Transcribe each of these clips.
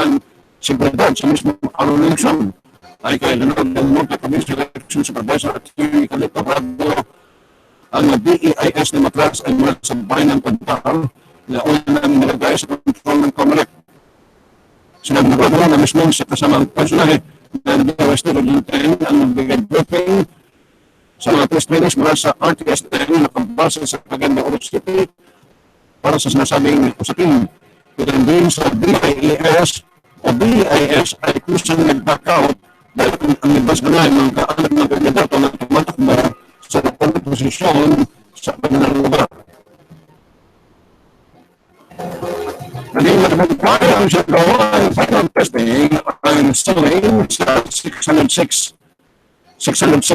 ng seguridad sa mismong araw ng eleksyon ay kay Leonardo del Monte, Provincial Election Supervisor at Attorney Calito Brado. Ang DEIS na matras ay mula sa bayan ng Pagpakal na una namin nilagay sa control ng COMELEC. Sinabi na mismo sa kasamang personahe na DOST Region 10 ang nagbigay briefing sa mga testamentos mula sa RTS-10 na nakabasa sa Cagayan de Oro City para sa sinasabing usapin. Ito din sa DIS o DIS ay kusang nag-back out dahil ang ibas na ay mga kaanak ng kandidato na tumatakbo sa posisyon sa kanilang lugar. Naging nagpagpapayang siya gawa ang final testing ang selling sa 606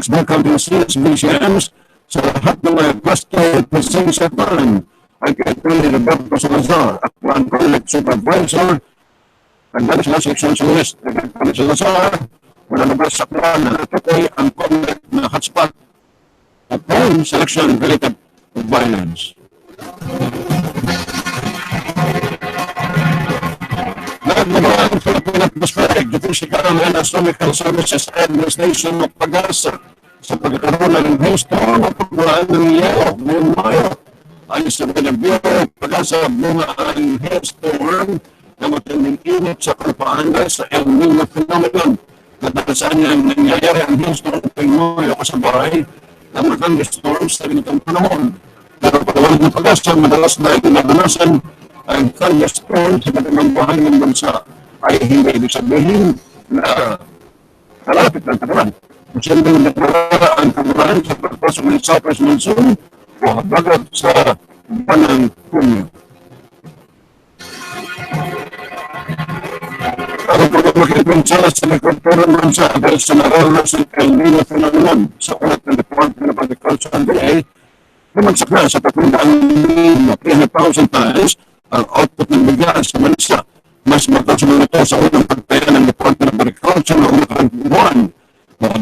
bulk counting VCMs sa lahat ng mga cluster presensya plan ay kaya Roberto Salazar at Plan Project Supervisor ang dali sila section sa list. Nagkakalit Salazar wala na ba sa plan na natukoy ang COMELEC na hotspot at home selection related to violence. Nagmamahal ang Philippine Atmospheric Geophysical and Astronomical Services Administration ng pag-asa sa pagkakaroon ng hailstorm at pagbulaan ng yelo ngayong Mayo. Ayon sa Bureau, pag-asa bunga ang hailstorm na matinding init sa kalapaan sa El Niño phenomenon. Nadalasan niya ang nangyayari ang hailstorm tuwing Mayo kasabay ng mga thunderstorms sa ganitong panahon. Pero pagkawalid ng pag-asa, madalas na itinadanasan ang thunderstorm sa kanilang bahagi ng bansa ay hindi ibig sabihin na kalapit ng takaran. Kung siyempre nakakara ang takaran sa pagpasok ng Southwest Monsoon o habagat sa buwan ng Hunyo. Ang pagpapakipensala sa nagpapura ng bansa dahil sa naranasan El Niño phenomenon sa ulat ng Department of Agriculture and DA namansak na sa 300,000 tons ang output ng bigas sa bansa. Mas mataas na ito sa unang pagtaya ng Department of Agriculture na umakang buwan.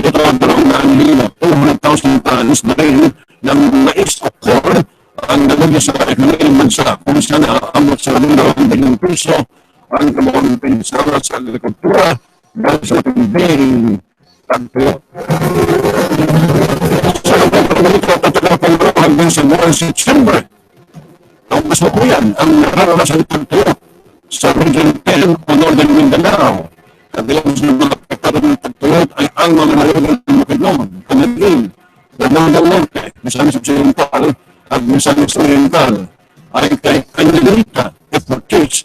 Dito ang 200,000 tons na rin ng mais o corn ang nalagay sa ekonomiya ng bansa kung saan naaamot sa 2 bilyong piso ang kabawang pinsala sa agrikultura dahil sa matinding tagpo. Sa pagpapalito at pagpapalito hanggang sa buwan September, ang mas makuyan ang naranasan tagpo sa Region 10 o Northern Mindanao. Kadalang sa mga apektado ng tagtuyot ay ang mga nalulungan ng Bukidnon, Camiguin, Davao del Norte, Misamis Occidental at Misamis Oriental ay kay Balita at Church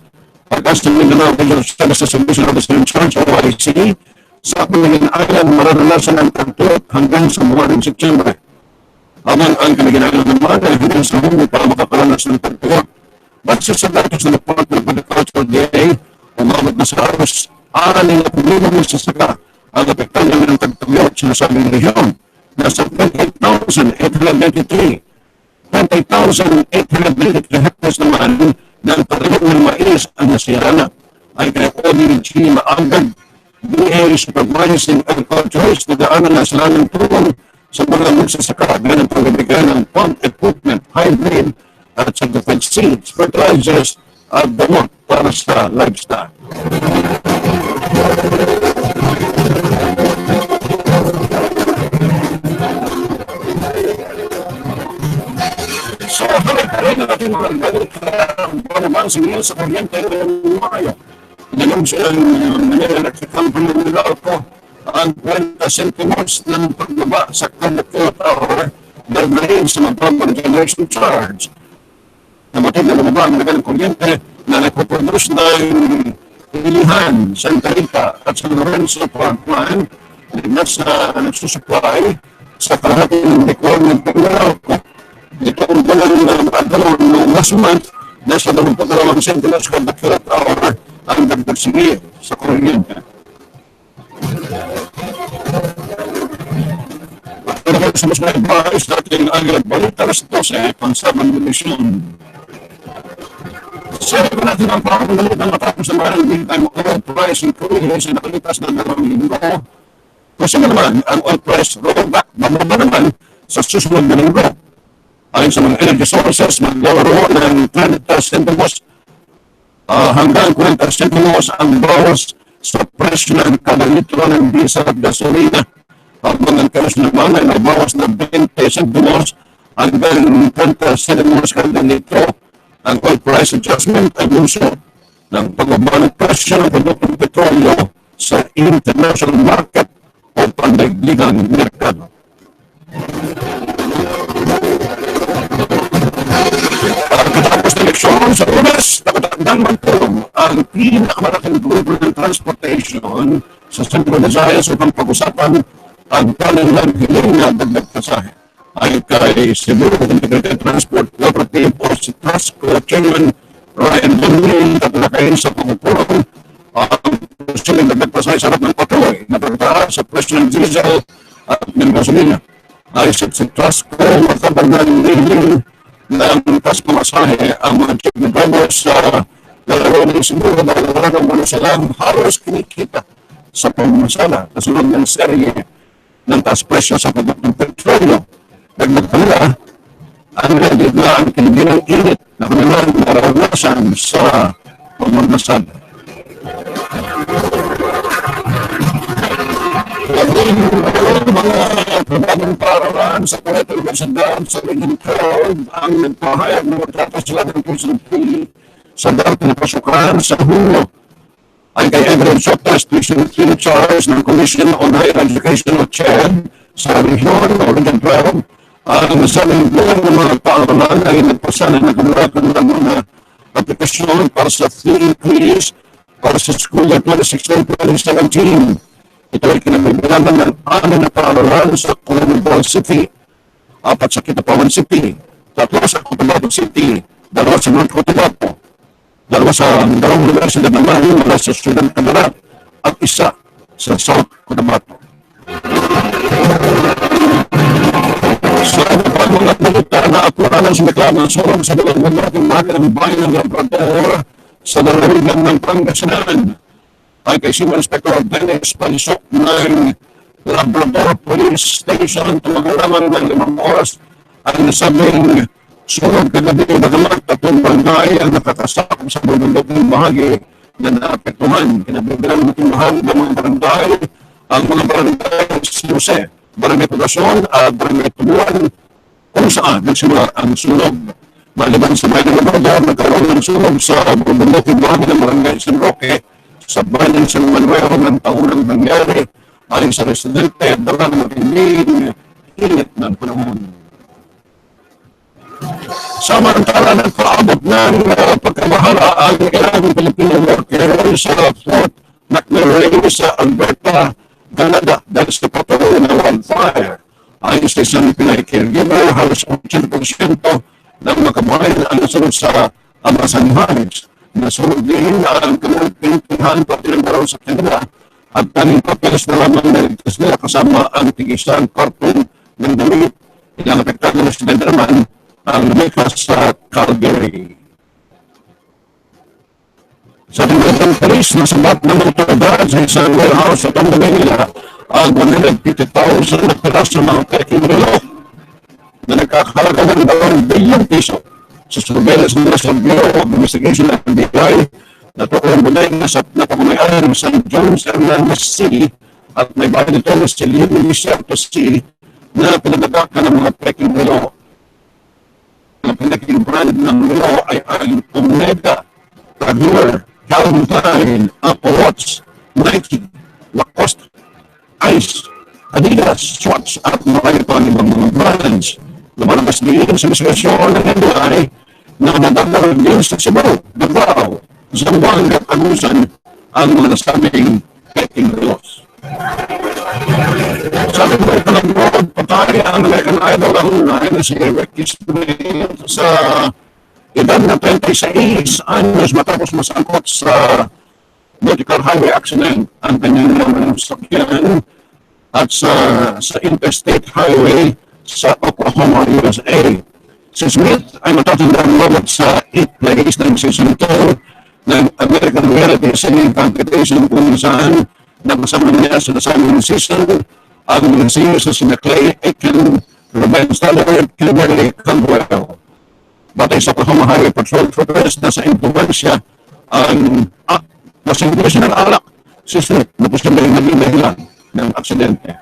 pagkas ng Mindanao Regional Services Administration Church o IC sa Camiguin Island mararanasan ang tagtuyot hanggang sa buwan ng September. Habang ang Camiguin naman ay hanggang sa Hunyo para makakaranas ng tagtuyot. Base sa datos ng Department of Agriculture DA, umabot na sa aros 6,000 magsasaka ang apektado ng tagtuyot sa nasabing rehiyon. Nasa 28,893 hectares naman ng patalim ng mais ang nasirana ay kaya ODG maagad DA Supervising Agriculturist na daanan na sila ng tulong sa mga magsasaka ganang pagbibigay ng pump equipment, hybrid at certified seeds, fertilizers at gamot para sa livestock. So, halik-halik na natin ang naman singil sa kuryente ng Mayo. Ganun silang nangyayari company nila ako ang 20 centimos ng pagbaba sa conductor tower dahil sa mga generation charge. Namatid na lumaba ang nagal ng kuryente na nagpo-produce ng Ilihan, Santa Rita at San Lorenzo Power Plant na nagsusupply sa kalahati ng requirement ng Meralco. Ito ang balang ng last month nasa 22 centimos conductor tower ang nagpagsige sa kuryente. Pero sa mas may bahis natin ang Balita alas 12 pansabang dimisyon. Sabi ko natin ang pakapagalitan matapos na marang hindi tayo oil price increase na nakalitas ng 2 linggo. Kasi naman ang oil price rollback bababa naman sa susunod na linggo. Ayon sa mga energy sources, maglaro ng 20 centimos hanggang 40 centimos ang bawas sa presyo ng kada litro ng diesel at gasolina. Habang ang presyo ng manay ay bawas ng 20 centimos hanggang 30 centimos kada litro. Ang oil price adjustment ay bunso ng pagbaba ng presyo ng produktong petrolyo sa international market o pandaigdigang merkado. Pagkatapos ng eleksyon sa Lunes, nakatandang magtulong ang pinakamalaking grupo ng transportation sa Centro Visayas upang pag-usapan ang kanilang hiling na dagdag pasahe. Ay kay Cebu Integrated Transport Cooperative o si TRASCO Chairman Ryan Bonlin at nakain sa pagpupulong ang posibleng dagdag pasahe sa harap ng patuloy na pagtaas sa presyo ng diesel at ng gasolina. Ay si TRASCO magkabagdan hiling ng tas pamasahe ang mga jeep na drivers sa lalaro ng Cebu dahil talagang wala silang halos kinikita sa pamamasala kasunod ng serye ng taas presyo sa produktong petrolyo. Dagdag pa nila ang reddit na ang kinibilang init na kanilang naranasan sa pamamasala. Mga trabahong paralan sa Coleto Universidad sa Region 12 ang nagpahayag na magtratas sila ng PCP sa dati na pasukan sa Hulyo. Ay kay Edward Sotas, tuition in charge ng Commission on Higher Education o CHED sa Region o Region 12, ang nasabing buwan ng mga paralan ay nagpasana na kanilang ng mga aplikasyon para sa 3 increase para sa school year 2016-2017. Ito ay kinabibilangan ng 6 na paralan sa Coronadal City, 4 sa Kitapawan City, 3 sa Cotabato City, 2 sa North Cotabato, 2 sa Darong Universidad naman mula sa Student Canarat, at 1 sa South Cotabato. Sa mga balita na akuralan sa reklamo ng sorong sa dalawang nating mahal ng bayan ng Labrador sa lalawigan ng Pangasinan, ay kay Senior Inspector Dennis Pansok ng Labrador Police Station tumagalaman ng 5 oras ay nasabing sunod kagabi na naman 3 barangay ang nakakasakop sa bundok-bundok bahagi na naapektuhan. Kinabibilang natimbahan ng mga barangay ang mga barangay San Jose, Barangay Poblacion at Barangay Tubuan kung saan nagsimula ang sunog. Maliban sa bayan ng Labrador, nagkaroon ng sunog sa bundok-bundok bahagi ng Barangay San Roque sa bayan ng San Manuel ng taunang nangyari aling sa residente at dalang matinding init ng panahon. Samantala nagpaabot ng pagkabahala ang ilang Pilipino worker sa Fort McMurray sa Alberta, Canada dahil sa patuloy na wildfire. Ayon sa isang Pinay caregiver, halos 80% ng mga kabahay ang nasunod sa Amasan Heights. Nasunod din ang kanilang pinitihan pati ng araw sa Canada at kaning papeles na lamang na ligtas nila kasama ang tigisang karton ng damit. Ilang apektado na sila naman ang lumikas sa Calgary. Sa tingkatang palis, nasabat ng otoridad sa isang warehouse sa Manila ang 150,000 na piraso ng peking reloj na nagkakahalaga ng 2 bilyong piso. Sa surveillance ng National Bureau of Investigation at NBI na tukulang bulay na sa napakumayari ng St. John's Hernandez City at may bahay nito na si Lily City na pinagagakan ng mga peking reloj. Ang pinaging brand ng reloj ay ang Omega, Tagler, Calvin Klein, Apple Watch, Nike, Lacoste, Ice, Adidas, Swatch at marami pa ibang mga brands. Lumalabas din sa investigasyon ng NBI na nadadala din sa Cebu, Davao, Zamboanga at Agusan ang mga nasabing peking relos. Sabi ko ito ng road, patay ang American Idol ang unay na si Ricky Smith sa edad na 26 anos matapos masangkot sa vertical highway accident ang kanyang naman sakyan at sa interstate highway sa Oklahoma, USA. Si Smith ay matatandang lobot sa 8th place ng season 2 ng American Reality Singing Competition kung saan nakasama niya sa nasabing season ang mga singers sa sina Clay Aiken, Ruben Stallard, Kimberly Caldwell. Batay sa Oklahoma Highway Patrol Troopers na sa impluensya ang posible siya ng alak. Susunod na posible naging dahilan ng aksidente.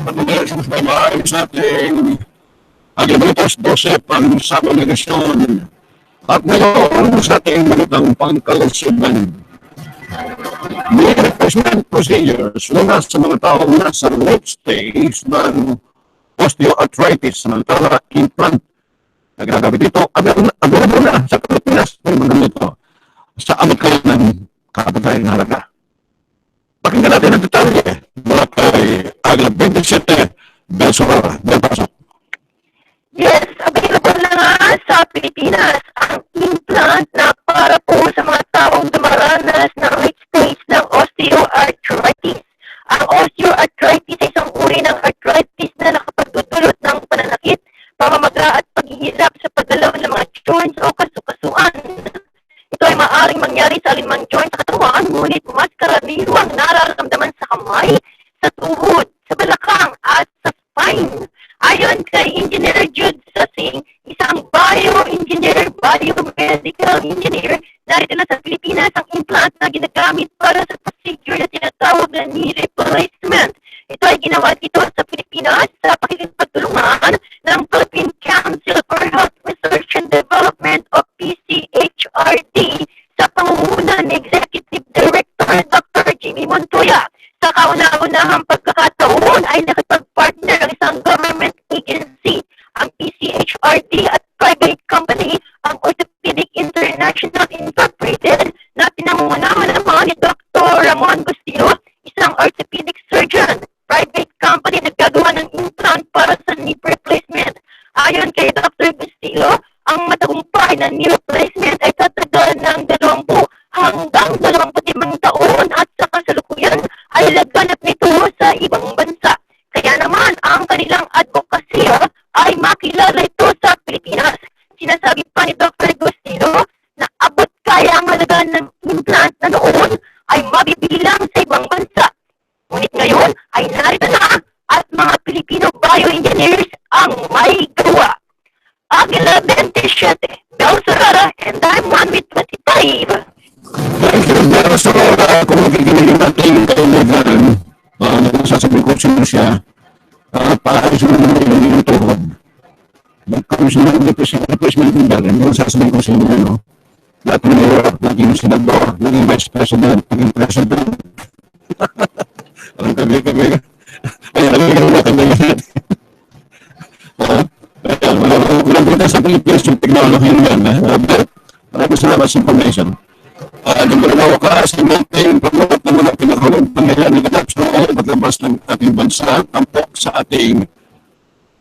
Pag-elections by maayos natin Agilitas 12 ang sabang negasyon at ngayon sa ating magandang pangkalusugan. May replacement procedures mula sa mga taong nasa late stage ng osteoarthritis samantala implant. Nagagamit ito available na sa Pilipinas ng mga ganito sa amot kayo ng kapatayang halaga. Pakinggan natin ang detalye mula kay Agla 27 Belsora del Paso. Yes, available na nga sa Pilipinas ang implant na para po sa mga taong dumaranas ng late stage ng osteoarthritis. Ang osteoarthritis ay isang uri ng arthritis na nakapagdudulot ng pananakit, pamamaga at paghihirap sa paggalaw ng mga joints o kasukasuan. Ito ay maaaring mangyari sa alinmang joint sa katawan, ngunit mas karaniwang nararamdaman sa kamay, sa tuhod, sa balakang at sa spine. Ayon kay Engineer Jude Sasing, isang bioengineer, biomedical engineer, narito na sa Pilipinas ang implant na ginagamit para sa procedure na tinatawag na knee replacement. Ito ay ginawa dito sa Pilipinas sa pakikipagtulungan ng Philippine Council for Health Research and Development o PCHRD sa pangunguna ni Executive Director Dr. Jimmy Montoya. Sa kauna-unahang pagkakataon ay nakipag-partner ang isang government agency, ang PCHRD at private company, ang Orthopedic International Incorporated na pinangungunahan naman ni Dr. Ramon Gustilo, isang orthopedic surgeon. Private company na gagawa ng implant para sa knee replacement. Ayon kay Dr. Gustilo, ang matagumpay na knee replacement ay tatagal ng 20 hanggang 25 taon at sa kasalukuyan ay laganap nito sa ibang bansa. Kaya naman ang kanilang advokasya ay makilala ito sa Pilipinas. Sinasabi pa ni Dr. Gustilo na abot kaya ang halaga ng implant na noon ay mabibili lang sa ibang bansa. Ngunit ngayon ay narito na at mga Pilipino bioengineers ang may gawa. Agila 27, Bel Serrara, and I'm 1 with 25. Thank you, Bel Serrara. Kung magiging natin kailangan, sasabihin ko siya, paayos naman yung tuhod. Nagkaroon ng replacement ng Bel, yung sasabihin ko siya, lahat ng Europe, naging senador, naging vice president, naging president. Ang kami. Kaya nagiging natin natin. Walang kita sa Pilipinas yung technology yan. Maraming salamat sa information. Nagmalawa ka sa natin pagmamot ng mga pinakaroon pangyayari ng ganap sa mga paglabas ng ating bansa tampok sa ating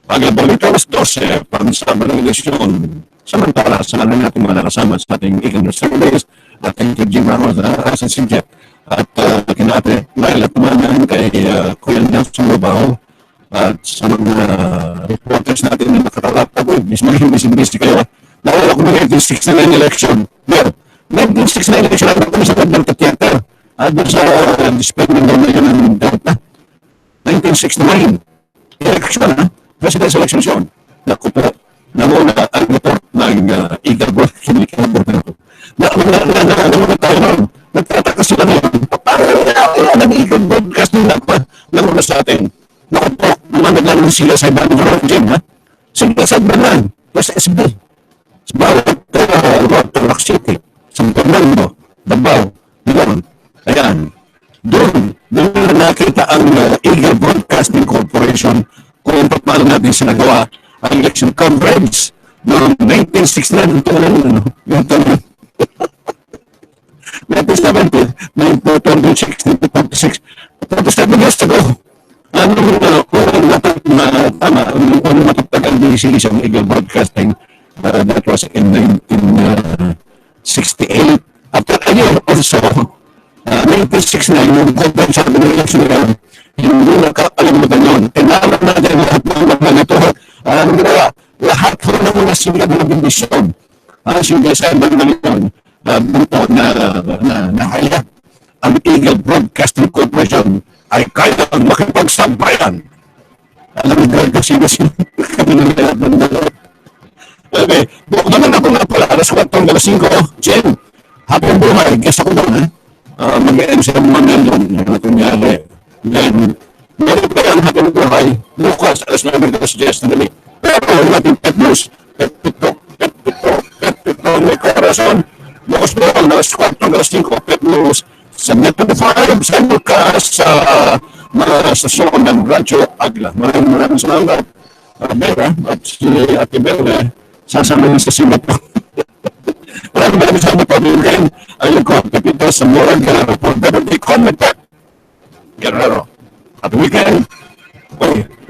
Balita 12 para sa relasyon. Samantala sa alam natin mga nakasama sa ating economic surveys at kay Jim Ramos sa subject at kinate Laila Tumanan kay Kuya Nelson Lobao at sa mga reporters natin na nakatalap ako, mismo yung busy kayo. Nawala ko ng 1969 election. Well, 1969 election ako kami sa Balita Theater. At doon sa display ng doon na yun ng Delta. 1969 election, ha? Presidential election yun. Naku po, namuna ang report ng Eagle Board, kinikabot na ito. Namuna tayo nun. Nagtataka sila ngayon. Parang nag-Eagle Broadcast nila pa namuna sa atin. Naku po, naman sila sa ibang Jim, ha? Sila sa ibang sa SB. Sa bawat Rock City, San Fernando, Davao, Leon. Ayan. Doon nakita ang Eagle Broadcasting Corporation kung paano natin sinagawa ang election coverage noong 1969. Ito na lang, yung tanong. 1970, 1926, 27 years ago. Tama, unang matagtag ang DCS ang Eagle Broadcasting that was in 1968. After a year also, 1969, yung convention ng election na hindi nakakalimutan yun. Tinala natin lahat ng mga ganito. Lahat ko na muna sila ng bindisyon. As you guys said, bunto na hayat. Ang Eagle Broadcasting Corporation ay kayang makipagsabayan. Alam mo, kasi kanina nila ng dalawa. Okay, buko naman ako nga pala, alas 4 alas 5, Jen, happy buhay, guess ako doon, ha? Mag-e-end sa mga doon, na kunyari. Then, meron pa yan, happy buhay, Lucas, alas 9, alas 10, na dali. Pero, natin pet news, pet pito, may corazon, Lucas doon, alas 4, alas 5, pet news, sa Net25, sa Lucas, sa mga sasyon ng Radyo Agla. Maraming salamat. Bella, at si Ate Bella, sasamayin sa Singapore. Maraming salamat po din. Ayun ko, kapito sa Morang Guerrero for Beverly Convent Guerrero. At weekend,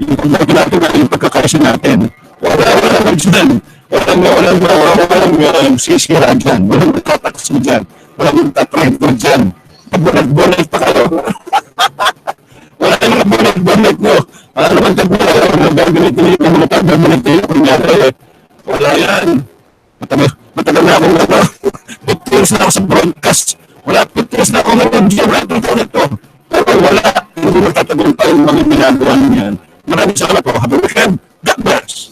yung kumbaga natin na yung pagkakaisa natin, walang dyan. Walang sisira dyan. Walang natataksin dyan. Walang natatride ko dyan. Pagbulat-bulat pa kayo. Wala yung bonnet nyo. Wala naman tagbula. Wala yan. Matagal na akong ano. 50 years na ako sa broadcast. Wala 50 years na ako ngayon. Diyan ko nito. Pero wala. Hindi magtatagal pa yung mga ginagawa niyan. Maraming salamat po. Happy weekend. God bless.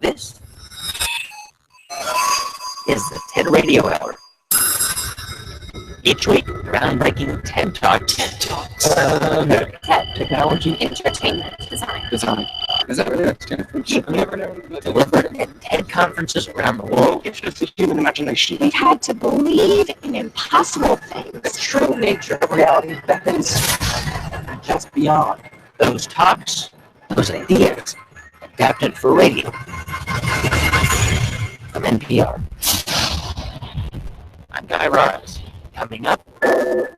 This is the TED Radio Hour. Each week, groundbreaking TED Talks. TED, technology, entertainment, design. Is that really at TED conferences around the world. It's just the human imagination. We've had to believe in impossible things. The true nature of reality beckons just beyond those talks, those ideas, adapted for radio. From NPR. I'm Guy Raz. Coming up.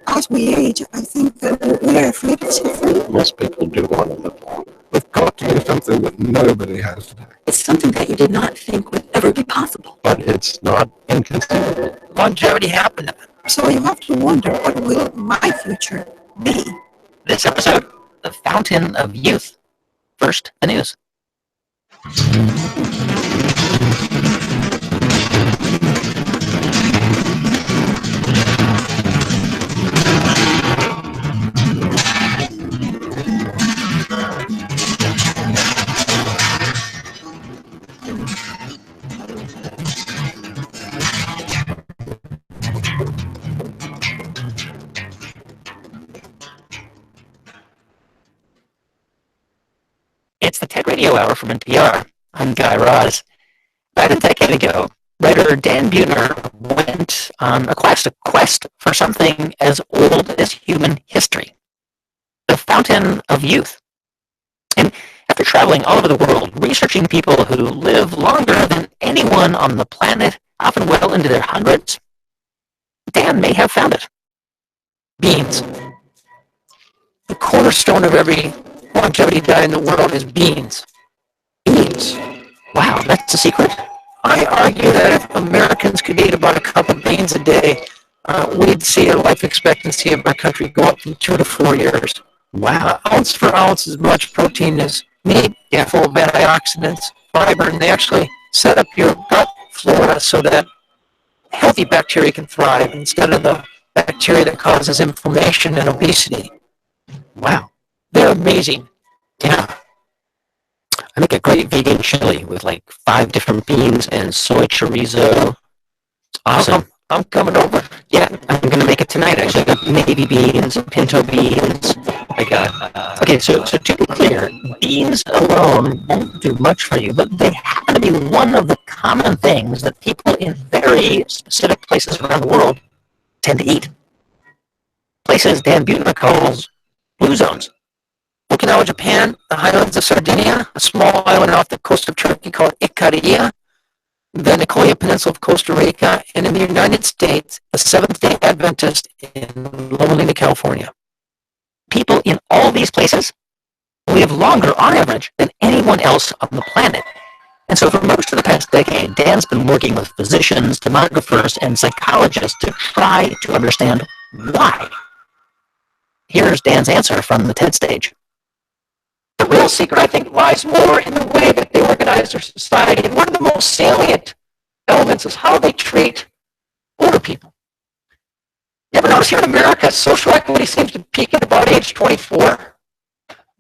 As we age, I think that we're afraid of suffering. Most people do want to live long. We've got to do something that nobody has today. It's something that you did not think would ever be possible. But it's not inconceivable. Longevity happened. So you have to wonder, what will my future be? This episode, The Fountain of Youth. First, the news. It's the TED Radio Hour from NPR. I'm Guy Raz. About a decade ago, writer Dan Buettner went on a quest for something as old as human history. The Fountain of Youth. And after traveling all over the world, researching people who live longer than anyone on the planet, often well into their hundreds, Dan may have found it. Beans. The cornerstone of every longevity diet in the world is beans. Beans. Wow, that's the secret? I argue that if Americans could eat about a cup of beans a day, we'd see a life expectancy of our country go up from 2 to 4 years. Wow, ounce for ounce as much protein as meat, full of antioxidants, fiber, and they actually set up your gut flora so that healthy bacteria can thrive instead of the bacteria that causes inflammation and obesity. Wow, they're amazing. Yeah. I make a great vegan chili with like 5 different beans and soy chorizo. Awesome. I'm coming over. Yeah, I'm going to make it tonight. Actually, I got navy beans, pinto beans, my God. Okay, so to be clear, beans alone won't do much for you, but they happen to be one of the common things that people in very specific places around the world tend to eat. Places Dan Buettner calls blue zones. Okinawa, Japan, the highlands of Sardinia, a small island off the coast of Turkey called Ikaria, the Nicoya Peninsula of Costa Rica, and in the United States, the Seventh-day Adventist in Loma Linda, California. People in all these places live longer on average than anyone else on the planet. And so for most of the past decade, Dan's been working with physicians, demographers, and psychologists to try to understand why. Here's Dan's answer from the TED stage. The real secret, I think, lies more in the way that they organize their society. And one of the most salient elements is how they treat older people. You ever notice here in America, social equity seems to peak at about age 24?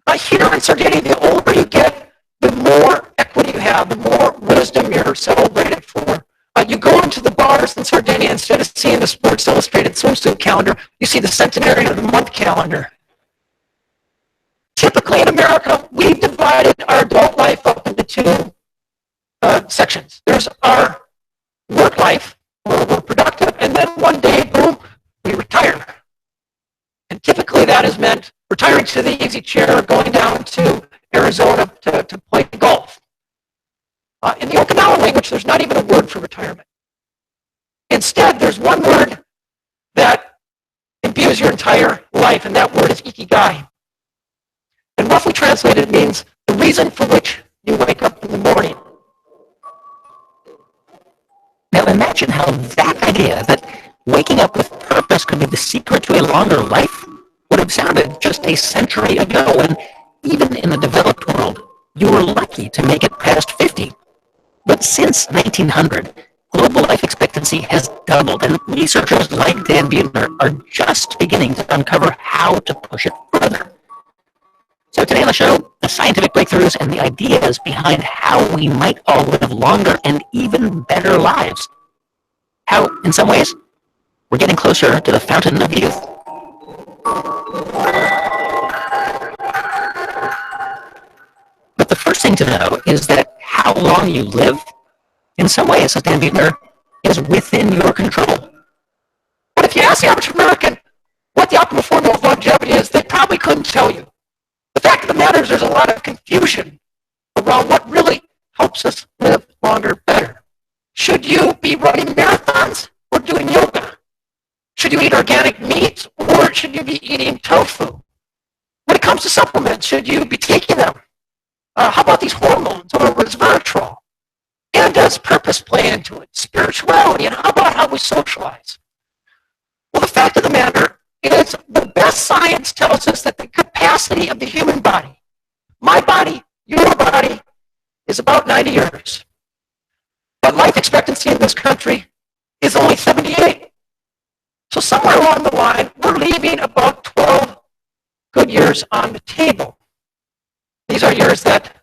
But here in Sardinia, the older you get, the more equity you have, the more wisdom you're celebrated for. You go into the bars in Sardinia, instead of seeing the Sports Illustrated swimsuit calendar, you see the centenary of the month calendar. Typically in America, we've divided our adult life up into two sections. There's our work life, where we're productive, and then one day, boom, we retire. And typically that has meant retiring to the easy chair or going down to Arizona to play golf. In the Okinawa language, there's not even a word for retirement. Instead, there's one word that imbues your entire life, and that word is ikigai. And roughly translated means the reason for which you wake up in the morning. Now imagine how that idea that waking up with purpose could be the secret to a longer life would have sounded just a century ago, when even in the developed world, you were lucky to make it past 50. But since 1900, global life expectancy has doubled, and researchers like Dan Buettner are just beginning to uncover how to push it further. So today on the show, the scientific breakthroughs and the ideas behind how we might all live longer and even better lives. How, in some ways, we're getting closer to the fountain of youth. But the first thing to know is that how long you live, in some ways, as Dan Buettner, is within your control. But if you ask the average American what the optimal formula of longevity is, they probably couldn't tell you. The fact of the matter is there's a lot of confusion around what really helps us live longer, better. Should you be running marathons or doing yoga? Should you eat organic meat or should you be eating tofu? When it comes to supplements, should you be taking them? How about these hormones or resveratrol? And does purpose play into it? Spirituality, and how about how we socialize? Well, the fact of the matter is the best science tells us that the capacity of the human body, my body, your body, is about 90 years. But life expectancy in this country is only 78. So somewhere along the line, we're leaving about 12 good years on the table. These are years that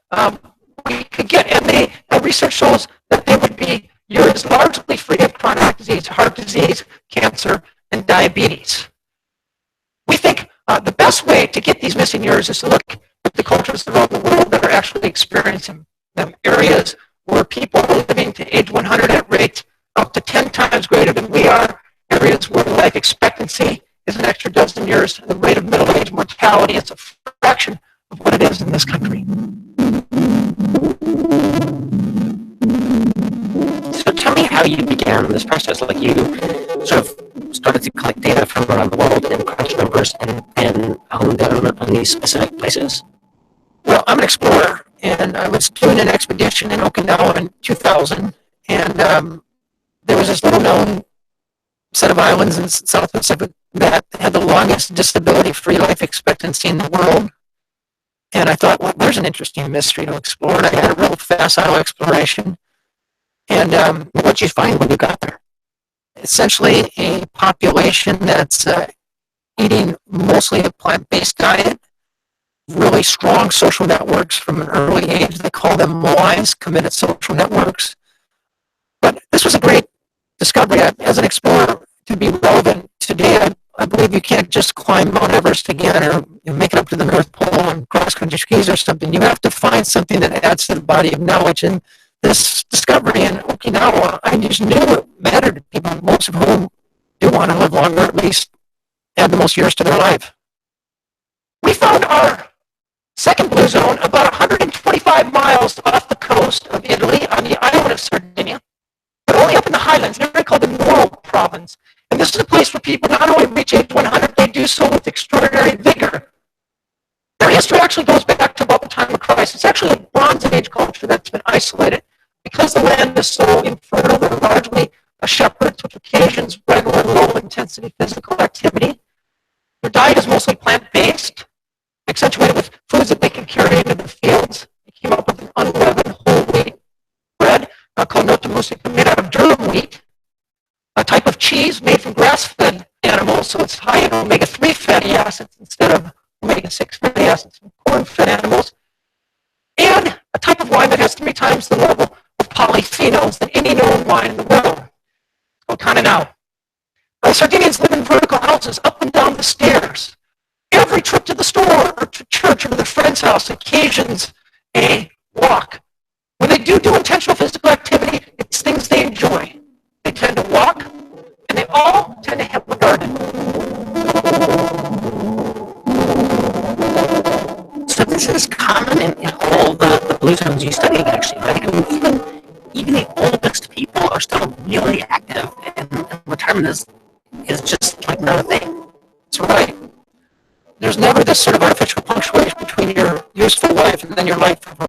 we could get, and research shows that they would be years largely free of chronic disease, heart disease, cancer, and diabetes. We think the best way to get these missing years is to look at the cultures around the world that are actually experiencing them. Areas where people are living to age 100 at rates up to 10 times greater than we are. Areas where life expectancy is an extra dozen years. The rate of middle-age mortality is a fraction of what it is in this country. So tell me how you began this process. Like, you sort of started to collect data from around the world and crunch numbers and hone down on these specific places. Well, I'm an explorer, and I was doing an expedition in Okinawa in 2000, and there was this little-known set of islands in South Pacific that had the longest disability-free life expectancy in the world. And I thought, well, there's an interesting mystery to explore. And I had a real facile exploration. And what you find when you got there? Essentially a population that's eating mostly a plant-based diet, really strong social networks from an early age. They call them MOIs, committed social networks. But this was a great discovery as an explorer to be relevant today. I believe believe you can't just climb Mount Everest again or make it up to the North Pole on cross-country skis or something. You have to find something that adds to the body of knowledge. And this discovery in Okinawa, I just knew it mattered to people, most of whom do want to live longer, at least add the most years to their life. We found our second blue zone about 125 miles off the coast of Italy on the island of Sardinia, but only up in the highlands, an area called the Nuoro province. And this is a place where people not only reach age 100, they do so with extraordinary vigor. Their history actually goes back to about the time of Christ. It's actually a Bronze Age culture that's been isolated. Because the land is so infertile, they're largely shepherds, which occasions regular low-intensity physical activity. Their diet is mostly plant-based, accentuated with foods that they can carry into the fields. They came up with an unleavened whole wheat bread called nota musica, made out of durum wheat, a type of cheese made from grass-fed animals, so it's high in omega-3 fatty acids instead of omega-6 fatty acids from corn-fed animals, and a type of wine that has 3 times the level of polyphenols than any known wine in the world. It's called Cananao. Sardinians live in vertical houses up and down the stairs. Every trip to the store or to church or to their friend's house occasions a walk. When they do intentional physical activity, it's things they enjoy. They tend to walk, and they all tend to have a garden. So this is common in all the blue zones you study, actually, right? I mean, even the oldest people are still really active, and retirement is just like not a thing. That's right. There's never this sort of artificial punctuation between your useful life and then your life of